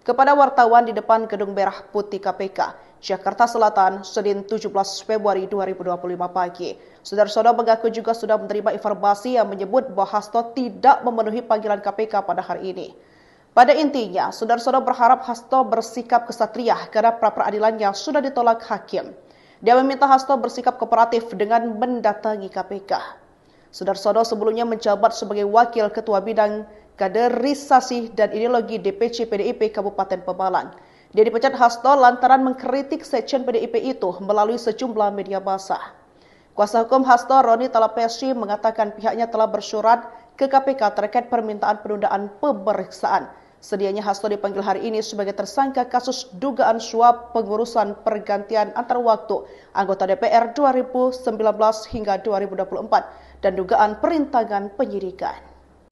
Kepada wartawan di depan Gedung Merah Putih KPK, Jakarta Selatan, Senin 17 Februari 2025 pagi, Sudarsono mengaku juga sudah menerima informasi yang menyebut bahwa Hasto tidak memenuhi panggilan KPK pada hari ini. Pada intinya, saudara-saudara berharap Hasto bersikap kesatria karena pra-peradilan yang sudah ditolak hakim. Dia meminta Hasto bersikap kooperatif dengan mendatangi KPK. Saudara-saudara sebelumnya menjabat sebagai Wakil Ketua Bidang Kaderisasi dan Ideologi DPC PDIP Kabupaten Pemalang. Dia dipecat Hasto lantaran mengkritik sekjen PDIP itu melalui sejumlah media massa. Kuasa hukum Hasto, Roni Talapesi, mengatakan pihaknya telah bersurat ke KPK terkait permintaan penundaan pemeriksaan. Sedianya Hasto dipanggil hari ini sebagai tersangka kasus dugaan suap pengurusan pergantian antar waktu anggota DPR 2019 hingga 2024 dan dugaan perintangan penyidikan.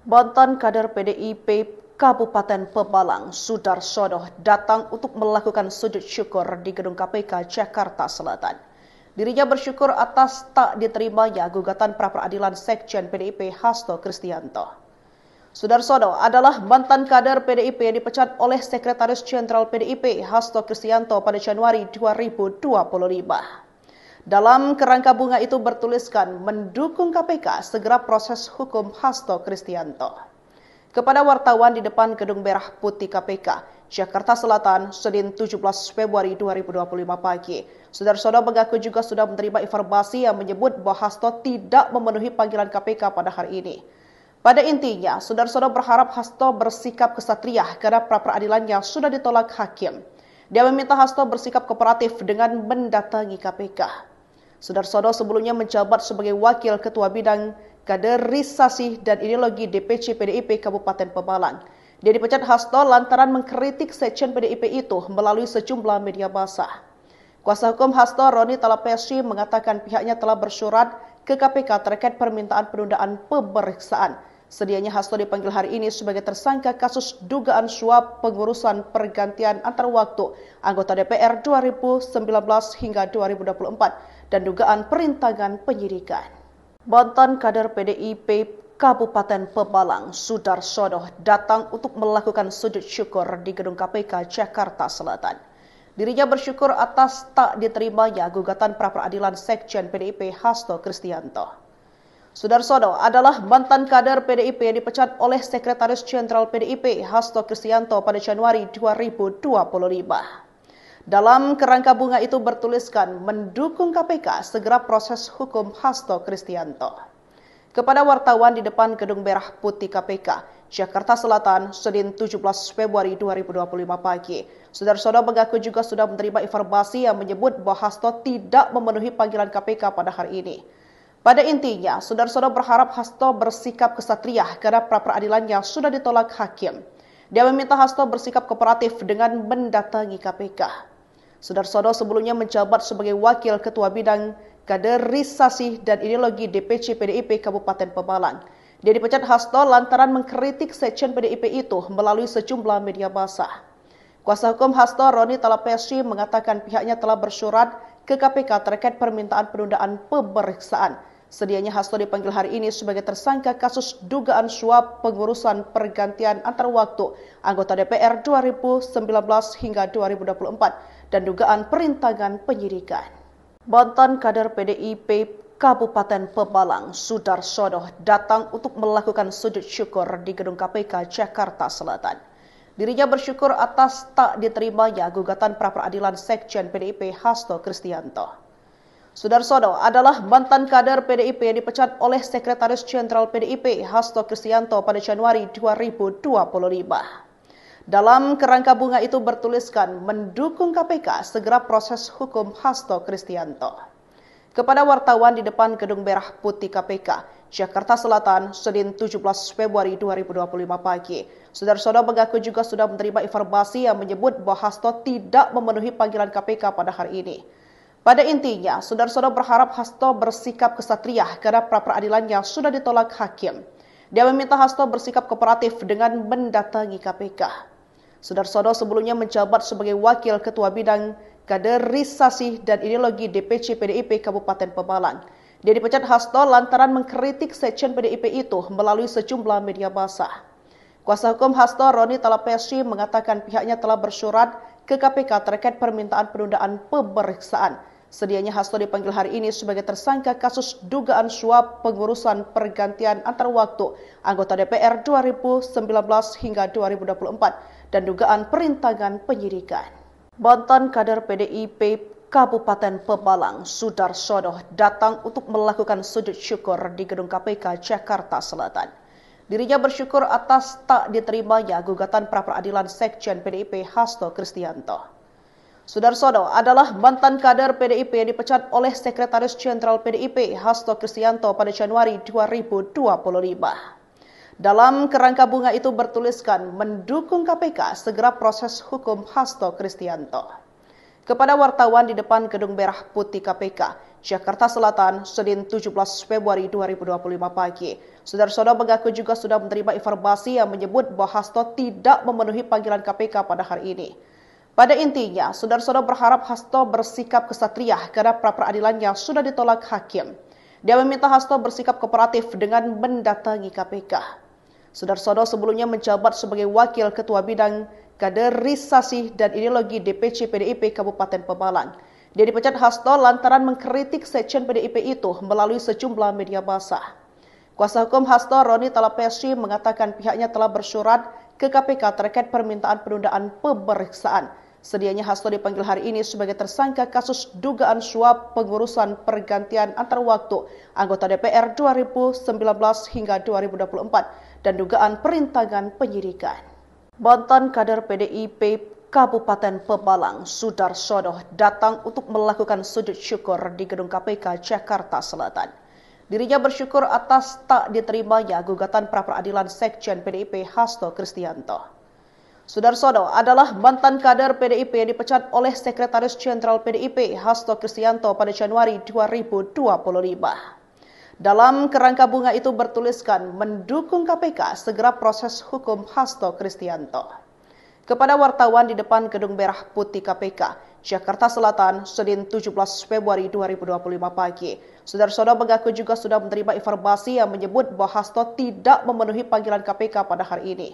Mantan kader PDIP Kabupaten Pemalang, Sudarsono, datang untuk melakukan sujud syukur di gedung KPK Jakarta Selatan. Dirinya bersyukur atas tak diterimanya gugatan pra-peradilan sekjen PDIP Hasto Kristianto. Sudarsono adalah mantan kader PDIP yang dipecat oleh Sekretaris Jenderal PDIP Hasto Kristianto pada Januari 2025. Dalam kerangka bunga itu bertuliskan mendukung KPK segera proses hukum Hasto Kristianto. Kepada wartawan di depan Gedung Merah Putih KPK, Jakarta Selatan, Senin 17 Februari 2025 pagi, Sudarsono mengaku juga sudah menerima informasi yang menyebut bahwa Hasto tidak memenuhi panggilan KPK pada hari ini. Pada intinya, Sudarsono berharap Hasto bersikap kesatria karena pra-peradilan yang sudah ditolak hakim. Dia meminta Hasto bersikap kooperatif dengan mendatangi KPK. Sudarsono sebelumnya menjabat sebagai Wakil Ketua Bidang Kaderisasi dan Ideologi DPC PDIP Kabupaten Pemalang. Dia dipecat Hasto lantaran mengkritik sekjen PDIP itu melalui sejumlah media massa. Kuasa hukum Hasto, Roni Talapesi, mengatakan pihaknya telah bersurat ke KPK terkait permintaan penundaan pemeriksaan. Sedianya Hasto dipanggil hari ini sebagai tersangka kasus dugaan suap pengurusan pergantian antar waktu anggota DPR 2019 hingga 2024 dan dugaan perintangan penyidikan. Mantan kader PDIP Kabupaten Pemalang, Sudarsono, datang untuk melakukan sujud syukur di gedung KPK Jakarta Selatan. Dirinya bersyukur atas tak diterimanya gugatan pra-peradilan sekjen PDIP Hasto Kristianto. Sudarsono adalah mantan kader PDIP yang dipecat oleh Sekretaris Jenderal PDIP Hasto Kristianto pada Januari 2025. Dalam kerangka bunga itu bertuliskan mendukung KPK segera proses hukum Hasto Kristianto. Kepada wartawan di depan Gedung Merah Putih KPK, Jakarta Selatan, Senin 17 Februari 2025 pagi, Sudarsono mengaku juga sudah menerima informasi yang menyebut bahwa Hasto tidak memenuhi panggilan KPK pada hari ini. Pada intinya, Sudarsono berharap Hasto bersikap kesatria karena pra-peradilan yang sudah ditolak hakim. Dia meminta Hasto bersikap kooperatif dengan mendatangi KPK. Sudarsono sebelumnya menjabat sebagai Wakil Ketua Bidang Kaderisasi dan Ideologi DPC PDIP Kabupaten Pemalang. Dia dipecat Hasto lantaran mengkritik sekjen PDIP itu melalui sejumlah media massa. Kuasa hukum Hasto, Roni Talapesi, mengatakan pihaknya telah bersurat ke KPK terkait permintaan penundaan pemeriksaan. Sedianya Hasto dipanggil hari ini sebagai tersangka kasus dugaan suap pengurusan pergantian antar waktu anggota DPR 2019 hingga 2024 dan dugaan perintangan penyidikan. Mantan kader PDIP Kabupaten Pemalang, Sudarsono, datang untuk melakukan sujud syukur di gedung KPK Jakarta Selatan. Dirinya bersyukur atas tak diterimanya gugatan pra-peradilan sekjen PDIP Hasto Kristianto. Sudarsono adalah mantan kader PDIP yang dipecat oleh Sekretaris Jenderal PDIP Hasto Kristianto pada Januari 2025. Dalam kerangka bunga itu bertuliskan mendukung KPK segera proses hukum Hasto Kristianto. Kepada wartawan di depan Gedung Merah Putih KPK, Jakarta Selatan, Senin 17 Februari 2025 pagi, Sudarsono mengaku juga sudah menerima informasi yang menyebut bahwa Hasto tidak memenuhi panggilan KPK pada hari ini. Pada intinya, Sudarsono berharap Hasto bersikap kesatria karena pra-peradilan yang sudah ditolak hakim. Dia meminta Hasto bersikap kooperatif dengan mendatangi KPK. Sudarsono sebelumnya menjabat sebagai Wakil Ketua Bidang Kaderisasi dan Ideologi DPC PDIP Kabupaten Pemalang. Dia dipecat Hasto lantaran mengkritik sekjen PDIP itu melalui sejumlah media massa. Kuasa hukum Hasto, Roni Talapesi, mengatakan pihaknya telah bersurat ke KPK terkait permintaan penundaan pemeriksaan. Sedianya Hasto dipanggil hari ini sebagai tersangka kasus dugaan suap pengurusan pergantian antar waktu anggota DPR 2019 hingga 2024 dan dugaan perintangan penyidikan. Mantan kader PDIP Kabupaten Pemalang, Sudarsono, datang untuk melakukan sujud syukur di gedung KPK Jakarta Selatan. Dirinya bersyukur atas tak diterimanya gugatan pra-peradilan Sekjen PDIP Hasto Kristianto. Sudarsono adalah mantan kader PDIP yang dipecat oleh Sekretaris Jenderal PDIP Hasto Kristianto pada Januari 2025. Dalam kerangka bunga itu bertuliskan mendukung KPK segera proses hukum Hasto Kristianto. Kepada wartawan di depan Gedung Merah Putih KPK, Jakarta Selatan, Senin 17 Februari 2025 pagi, Sudarsono mengaku juga sudah menerima informasi yang menyebut bahwa Hasto tidak memenuhi panggilan KPK pada hari ini. Pada intinya, Sudarsono berharap Hasto bersikap kesatria karena pra-peradilannya sudah ditolak hakim. Dia meminta Hasto bersikap kooperatif dengan mendatangi KPK. Sudarsono sebelumnya menjabat sebagai Wakil Ketua Bidang Kaderisasi dan Ideologi DPC PDIP Kabupaten Pemalang. Dia dipecat Hasto lantaran mengkritik sekjen PDIP itu melalui sejumlah media massa. Kuasa hukum Hasto, Roni Talapesi, mengatakan pihaknya telah bersurat ke KPK terkait permintaan penundaan pemeriksaan. Sedianya Hasto dipanggil hari ini sebagai tersangka kasus dugaan suap pengurusan pergantian antar waktu anggota DPR 2019 hingga 2024 dan dugaan perintangan penyidikan. Mantan kader PDIP Kabupaten Pemalang, Sudarsono, datang untuk melakukan sujud syukur di gedung KPK Jakarta Selatan. Dirinya bersyukur atas tak diterimanya gugatan pra-peradilan Sekjen PDIP Hasto Kristianto. Sudarsono adalah mantan kader PDIP yang dipecat oleh Sekretaris Jenderal PDIP Hasto Kristianto pada Januari 2025. Dalam kerangka bunga itu bertuliskan mendukung KPK segera proses hukum Hasto Kristianto. Kepada wartawan di depan Gedung Merah Putih KPK, Jakarta Selatan, Senin 17 Februari 2025 pagi, Sudarsono mengaku juga sudah menerima informasi yang menyebut bahwa Hasto tidak memenuhi panggilan KPK pada hari ini.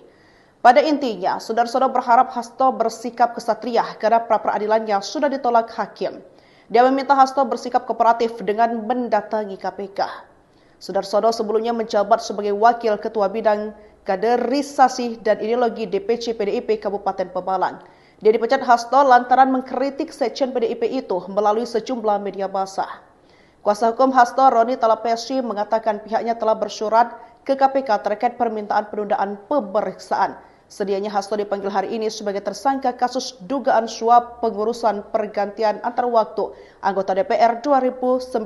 Pada intinya, Sudarsono berharap Hasto bersikap kesatria karena pra-peradilannya sudah ditolak hakim. Dia meminta Hasto bersikap kooperatif dengan mendatangi KPK. Sudarsono sebelumnya menjabat sebagai Wakil Ketua Bidang Kaderisasi dan Ideologi DPC PDIP Kabupaten Pemalang. Dia dipecat Hasto lantaran mengkritik sekjen PDIP itu melalui sejumlah media massa. Kuasa hukum Hasto, Roni Talapesi, mengatakan pihaknya telah bersurat ke KPK terkait permintaan penundaan pemeriksaan. Sedianya Hasto dipanggil hari ini sebagai tersangka kasus dugaan suap pengurusan pergantian antar waktu anggota DPR 2019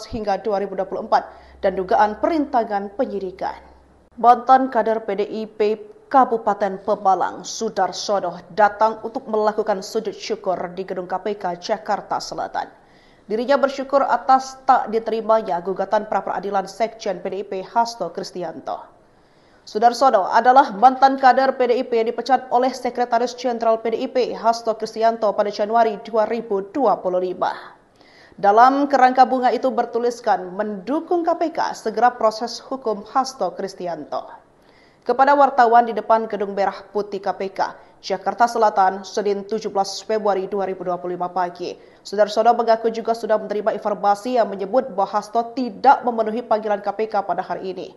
hingga 2024 dan dugaan perintangan penyidikan. Mantan kader PDIP Kabupaten Pemalang, Sudarsono, datang untuk melakukan sujud syukur di gedung KPK Jakarta Selatan. Dirinya bersyukur atas tak diterimanya gugatan pra-peradilan Sekjen PDIP Hasto Kristianto. Sudarsono adalah mantan kader PDIP yang dipecat oleh Sekretaris Jenderal PDIP Hasto Kristianto pada Januari 2025. Dalam kerangka bunga itu bertuliskan mendukung KPK segera proses hukum Hasto Kristianto. Kepada wartawan di depan Gedung Merah Putih KPK, Jakarta Selatan, Senin 17 Februari 2025 pagi, Sudarsono mengaku juga sudah menerima informasi yang menyebut bahwa Hasto tidak memenuhi panggilan KPK pada hari ini.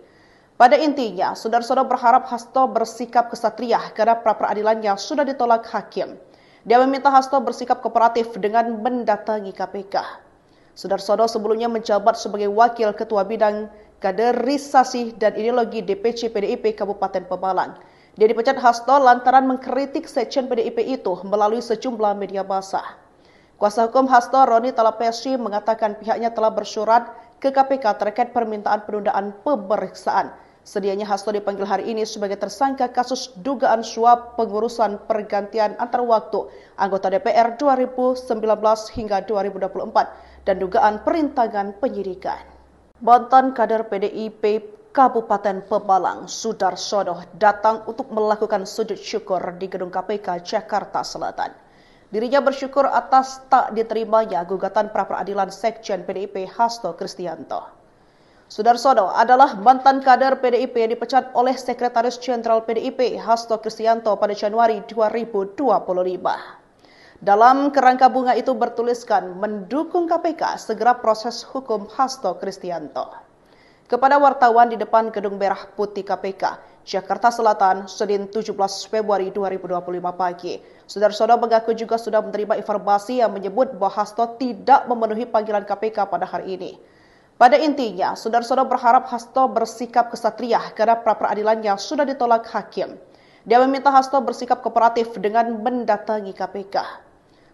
Pada intinya, Sudarsono berharap Hasto bersikap kesatria karena pra-peradilannya sudah ditolak hakim. Dia meminta Hasto bersikap kooperatif dengan mendatangi KPK. Sudarsono sebelumnya menjabat sebagai Wakil Ketua Bidang Kaderisasi dan Ideologi DPC PDIP Kabupaten Pemalang. Dia dipecat Hasto lantaran mengkritik sekjen PDIP itu melalui sejumlah media massa. Kuasa hukum Hasto, Roni Talapesi, mengatakan pihaknya telah bersurat ke KPK terkait permintaan penundaan pemeriksaan. Sedianya Hasto dipanggil hari ini sebagai tersangka kasus dugaan suap pengurusan pergantian antar waktu anggota DPR 2019 hingga 2024 dan dugaan perintangan penyidikan. Mantan kader PDIP Kabupaten Pemalang, Sudarsono, datang untuk melakukan sujud syukur di gedung KPK Jakarta Selatan. Dirinya bersyukur atas tak diterimanya gugatan pra-peradilan Sekjen PDIP Hasto Kristianto. Sudarsono adalah mantan kader PDIP yang dipecat oleh Sekretaris Jenderal PDIP Hasto Kristianto pada Januari 2025. Dalam kerangka bunga itu bertuliskan mendukung KPK segera proses hukum Hasto Kristianto. Kepada wartawan di depan Gedung Merah Putih KPK, Jakarta Selatan, Senin 17 Februari 2025 pagi. Saudara-saudara mengaku juga sudah menerima informasi yang menyebut bahwa Hasto tidak memenuhi panggilan KPK pada hari ini. Pada intinya, saudara-saudara berharap Hasto bersikap kesatria karena pra-peradilan yang sudah ditolak hakim. Dia meminta Hasto bersikap kooperatif dengan mendatangi KPK.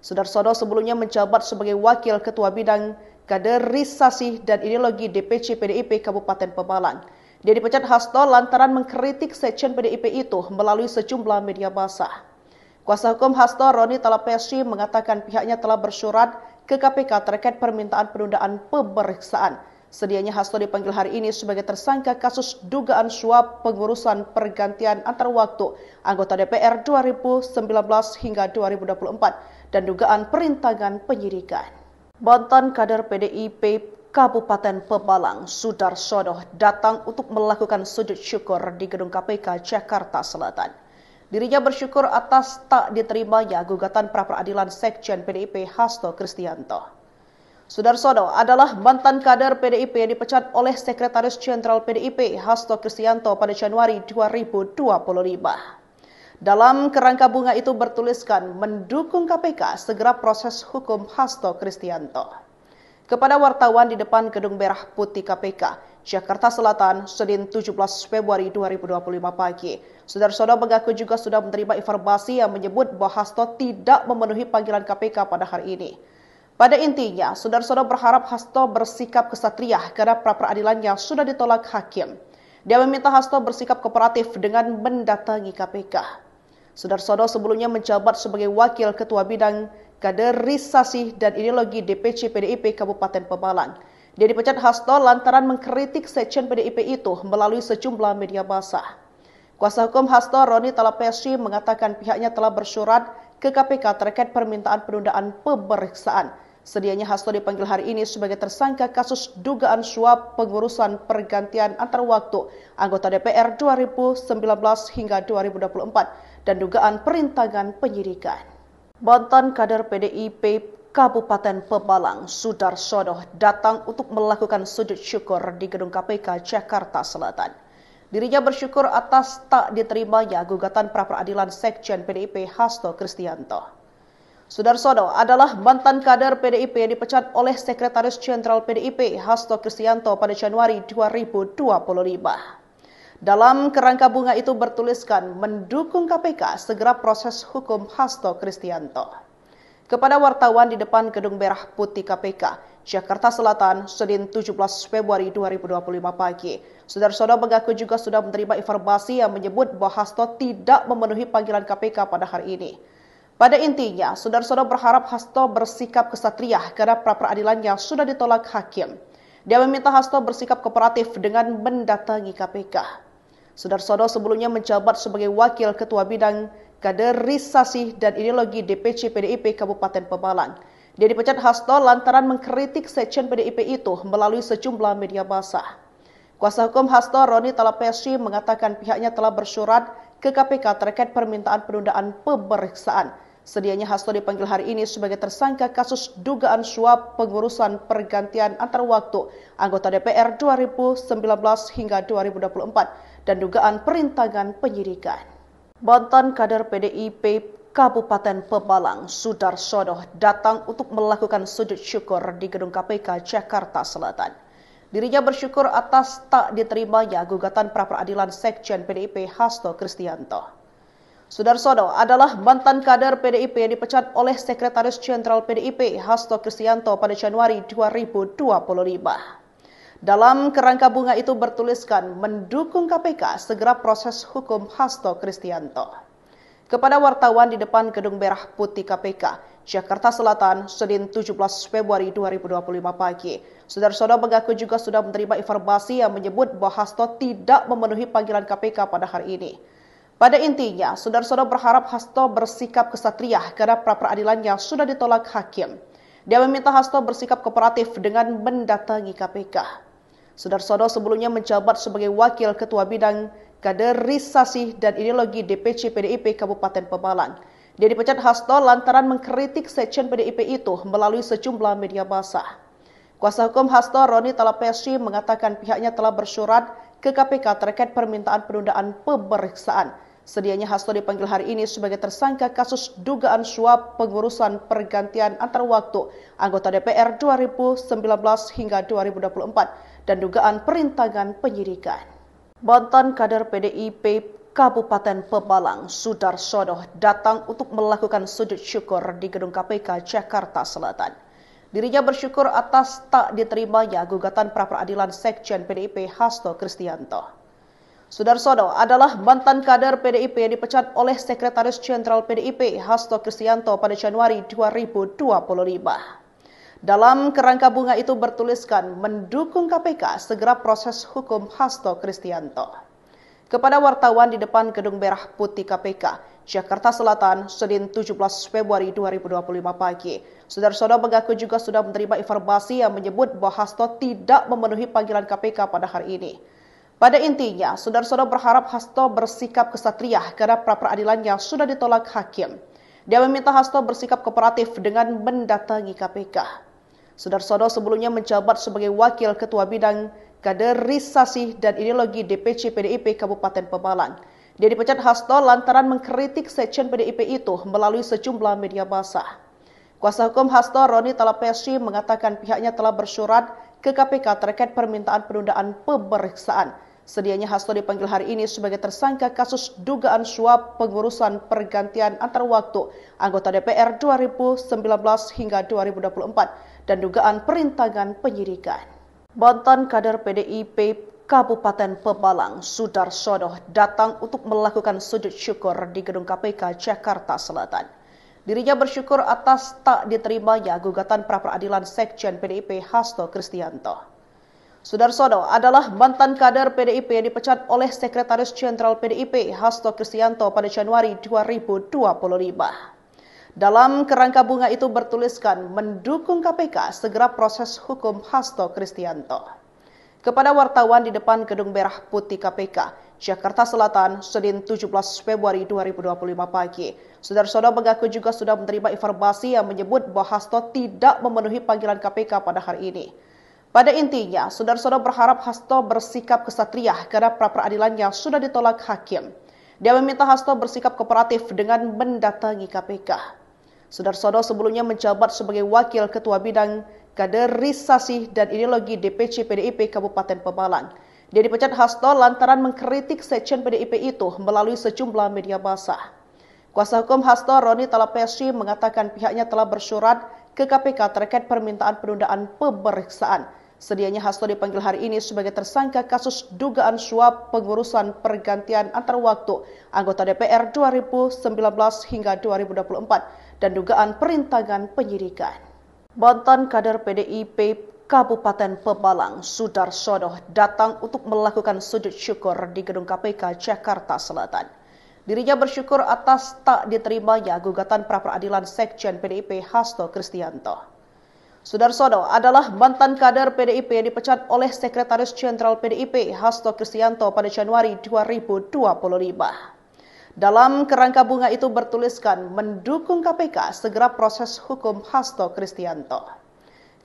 Saudara-saudara sebelumnya menjabat sebagai Wakil Ketua Bidang Kaderisasi dan Ideologi DPC PDIP Kabupaten Pemalang. Dia dipecat Hasto lantaran mengkritik sekjen PDIP itu melalui sejumlah media massa. Kuasa hukum Hasto, Roni Talapesi, mengatakan pihaknya telah bersurat ke KPK terkait permintaan penundaan pemeriksaan. Sedianya Hasto dipanggil hari ini sebagai tersangka kasus dugaan suap pengurusan pergantian antar waktu anggota DPR 2019 hingga 2024 dan dugaan perintangan penyidikan. Mantan kader PDIP Kabupaten Pemalang, Sudarsono, datang untuk melakukan sujud syukur di Gedung KPK Jakarta Selatan. Dirinya bersyukur atas tak diterimanya gugatan pra-peradilan sekjen PDIP Hasto Kristianto. Sudarsono adalah mantan kader PDIP yang dipecat oleh Sekretaris Jenderal PDIP Hasto Kristianto pada Januari 2025. Dalam kerangka bunga itu bertuliskan mendukung KPK segera proses hukum Hasto Kristianto. Kepada wartawan di depan Gedung Merah Putih KPK, Jakarta Selatan, Senin 17 Februari 2025 pagi. Saudara-saudara mengaku juga sudah menerima informasi yang menyebut bahwa Hasto tidak memenuhi panggilan KPK pada hari ini. Pada intinya, saudara-saudara berharap Hasto bersikap kesatria karena pra-peradilan yang sudah ditolak hakim. Dia meminta Hasto bersikap kooperatif dengan mendatangi KPK. Saudara-saudara sebelumnya menjabat sebagai Wakil Ketua Bidang Kaderisasi dan Ideologi DPC PDIP Kabupaten Pemalang. Dia dipecat Hasto lantaran mengkritik sekjen PDIP itu melalui sejumlah media massa. Kuasa hukum Hasto, Roni Talapesi, mengatakan pihaknya telah bersurat ke KPK terkait permintaan penundaan pemeriksaan. Sedianya Hasto dipanggil hari ini sebagai tersangka kasus dugaan suap pengurusan pergantian antar waktu anggota DPR 2019 hingga 2024 dan dugaan perintangan penyidikan. Mantan kader PDIP Kabupaten Pemalang, Sudarsono, datang untuk melakukan sujud syukur di Gedung KPK Jakarta Selatan. Dirinya bersyukur atas tak diterimanya gugatan pra-peradilan sekjen PDIP Hasto Kristianto. Sudarsono adalah mantan kader PDIP yang dipecat oleh Sekretaris Jenderal PDIP Hasto Kristianto pada Januari 2025. Dalam kerangka bunga itu bertuliskan mendukung KPK segera proses hukum Hasto Kristianto. Kepada wartawan di depan Gedung Merah Putih KPK, Jakarta Selatan, Senin 17 Februari 2025 pagi. Saudara-saudara mengaku juga sudah menerima informasi yang menyebut bahwa Hasto tidak memenuhi panggilan KPK pada hari ini. Pada intinya, saudara-saudara berharap Hasto bersikap kesatria karena pra-peradilan yang sudah ditolak hakim. Dia meminta Hasto bersikap kooperatif dengan mendatangi KPK. Saudara-saudara sebelumnya menjabat sebagai Wakil Ketua Bidang Kaderisasi dan Ideologi DPC PDIP Kabupaten Pemalang. Dia dipecat Hasto lantaran mengkritik sekjen PDIP itu melalui sejumlah media massa. Kuasa hukum Hasto, Roni Talapesi, mengatakan pihaknya telah bersurat ke KPK terkait permintaan penundaan pemeriksaan. Sedianya Hasto dipanggil hari ini sebagai tersangka kasus dugaan suap pengurusan pergantian antar waktu anggota DPR 2019 hingga 2024 dan dugaan perintangan penyidikan. Mantan kader PDIP Kabupaten Pemalang, Sudarsono, datang untuk melakukan sujud syukur di Gedung KPK Jakarta Selatan. Dirinya bersyukur atas tak diterimanya gugatan pra-peradilan sekjen PDIP Hasto Kristianto. Sudarsono adalah mantan kader PDIP yang dipecat oleh Sekretaris Jenderal PDIP Hasto Kristianto pada Januari 2025. Dalam kerangka bunga itu bertuliskan mendukung KPK segera proses hukum Hasto Kristianto. Kepada wartawan di depan Gedung Merah Putih KPK, Jakarta Selatan, Senin 17 Februari 2025 pagi. Saudara-saudara mengaku juga sudah menerima informasi yang menyebut bahwa Hasto tidak memenuhi panggilan KPK pada hari ini. Pada intinya, saudara-saudara berharap Hasto bersikap kesatria karena pra-peradilan yang sudah ditolak hakim. Dia meminta Hasto bersikap kooperatif dengan mendatangi KPK. Saudara-saudara sebelumnya menjabat sebagai Wakil Ketua Bidang Kaderisasi dan Ideologi DPC PDIP Kabupaten Pemalang. Dia dipecat Hasto lantaran mengkritik sekjen PDIP itu melalui sejumlah media massa. Kuasa hukum Hasto, Roni Talapesi, mengatakan pihaknya telah bersurat ke KPK terkait permintaan penundaan pemeriksaan. Sedianya Hasto dipanggil hari ini sebagai tersangka kasus dugaan suap pengurusan pergantian antar waktu anggota DPR 2019 hingga 2024 dan dugaan perintangan penyidikan. Mantan kader PDIP Kabupaten Pemalang, Sudarsono, datang untuk melakukan sujud syukur di gedung KPK Jakarta Selatan. Dirinya bersyukur atas tak diterimanya gugatan pra-peradilan sekjen PDIP Hasto Kristianto. Sudarsono adalah mantan kader PDIP yang dipecat oleh Sekretaris Jenderal PDIP Hasto Kristianto pada Januari 2025. Dalam kerangka bunga itu bertuliskan mendukung KPK segera proses hukum Hasto Kristianto. Kepada wartawan di depan Gedung Merah Putih KPK, Jakarta Selatan, Senin 17 Februari 2025 pagi, Sudarsono mengaku juga sudah menerima informasi yang menyebut bahwa Hasto tidak memenuhi panggilan KPK pada hari ini. Pada intinya, Sudarsono berharap Hasto bersikap kesatria karena pra-peradilannya sudah ditolak hakim. Dia meminta Hasto bersikap kooperatif dengan mendatangi KPK. Sudarsono sebelumnya menjabat sebagai Wakil Ketua Bidang Kaderisasi dan Ideologi DPC PDIP Kabupaten Pemalang. Dia dipecat Hasto lantaran mengkritik sekjen PDIP itu melalui sejumlah media massa. Kuasa hukum Hasto, Roni Talapesi, mengatakan pihaknya telah bersurat ke KPK terkait permintaan penundaan pemeriksaan. Sedianya Hasto dipanggil hari ini sebagai tersangka kasus dugaan suap pengurusan pergantian antar waktu anggota DPR 2019 hingga 2024 dan dugaan perintangan penyidikan. Mantan kader PDIP Kabupaten Pemalang, Sudarsono, datang untuk melakukan sujud syukur di gedung KPK Jakarta Selatan. Dirinya bersyukur atas tak diterimanya gugatan pra-peradilan sekjen PDIP Hasto Kristianto. Sudarsono adalah mantan kader PDIP yang dipecat oleh Sekretaris Jenderal PDIP Hasto Kristianto pada Januari 2025. Dalam kerangka bunga itu bertuliskan mendukung KPK segera proses hukum Hasto Kristianto. Kepada wartawan di depan Gedung Merah Putih KPK, Jakarta Selatan, Senin 17 Februari 2025 pagi, Sudarsono mengaku juga sudah menerima informasi yang menyebut bahwa Hasto tidak memenuhi panggilan KPK pada hari ini. Pada intinya, Sudarsono berharap Hasto bersikap kesatria karena pra-peradilannya sudah ditolak hakim. Dia meminta Hasto bersikap kooperatif dengan mendatangi KPK. Sudarsono sebelumnya menjabat sebagai Wakil Ketua Bidang Kaderisasi dan Ideologi DPC PDIP Kabupaten Pemalang. Dia dipecat Hasto lantaran mengkritik sekjen PDIP itu melalui sejumlah media massa. Kuasa hukum Hasto, Roni Talapesi, mengatakan pihaknya telah bersurat ke KPK terkait permintaan penundaan pemeriksaan. Sedianya Hasto dipanggil hari ini sebagai tersangka kasus dugaan suap pengurusan pergantian antar waktu anggota DPR 2019 hingga 2024 dan dugaan perintangan penyidikan. Mantan kader PDIP Kabupaten Pemalang, Sudarsono, datang untuk melakukan sujud syukur di gedung KPK Jakarta Selatan. Dirinya bersyukur atas tak diterimanya gugatan pra-peradilan sekjen PDIP Hasto Kristianto. Sudarsono adalah mantan kader PDIP yang dipecat oleh Sekretaris Jenderal PDIP Hasto Kristianto pada Januari 2025. Dalam kerangka bunga itu bertuliskan mendukung KPK segera proses hukum Hasto Kristianto.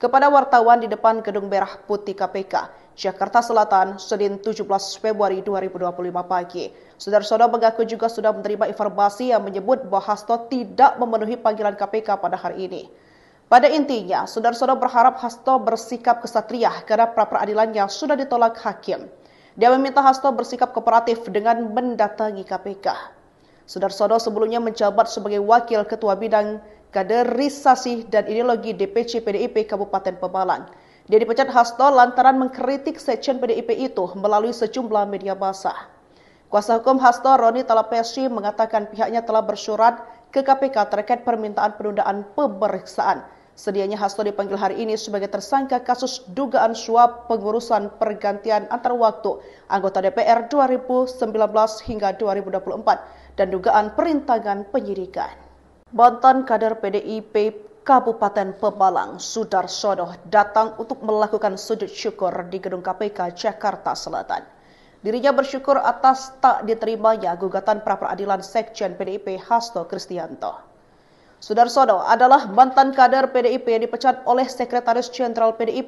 Kepada wartawan di depan Gedung Merah Putih KPK, Jakarta Selatan, Senin 17 Februari 2025 pagi, Sudarsono mengaku juga sudah menerima informasi yang menyebut bahwa Hasto tidak memenuhi panggilan KPK pada hari ini. Pada intinya, Sudarsono berharap Hasto bersikap kesatria karena pra-peradilannya sudah ditolak hakim. Dia meminta Hasto bersikap kooperatif dengan mendatangi KPK. Sudarsono sebelumnya menjabat sebagai Wakil Ketua Bidang Kaderisasi dan Ideologi DPC PDIP Kabupaten Pemalang. Dia dipecat Hasto lantaran mengkritik sekjen PDIP itu melalui sejumlah media massa. Kuasa hukum Hasto, Roni Talapesi, mengatakan pihaknya telah bersurat ke KPK terkait permintaan penundaan pemeriksaan. Sedianya Hasto dipanggil hari ini sebagai tersangka kasus dugaan suap pengurusan pergantian antar waktu anggota DPR 2019 hingga 2024 dan dugaan perintangan penyidikan. Mantan kader PDIP Kabupaten Pemalang, Sudarsono, datang untuk melakukan sujud syukur di gedung KPK Jakarta Selatan. Dirinya bersyukur atas tak diterimanya gugatan pra-peradilan Sekjen PDIP Hasto Kristianto. Sudarsono adalah mantan kader PDIP yang dipecat oleh Sekretaris Jenderal PDIP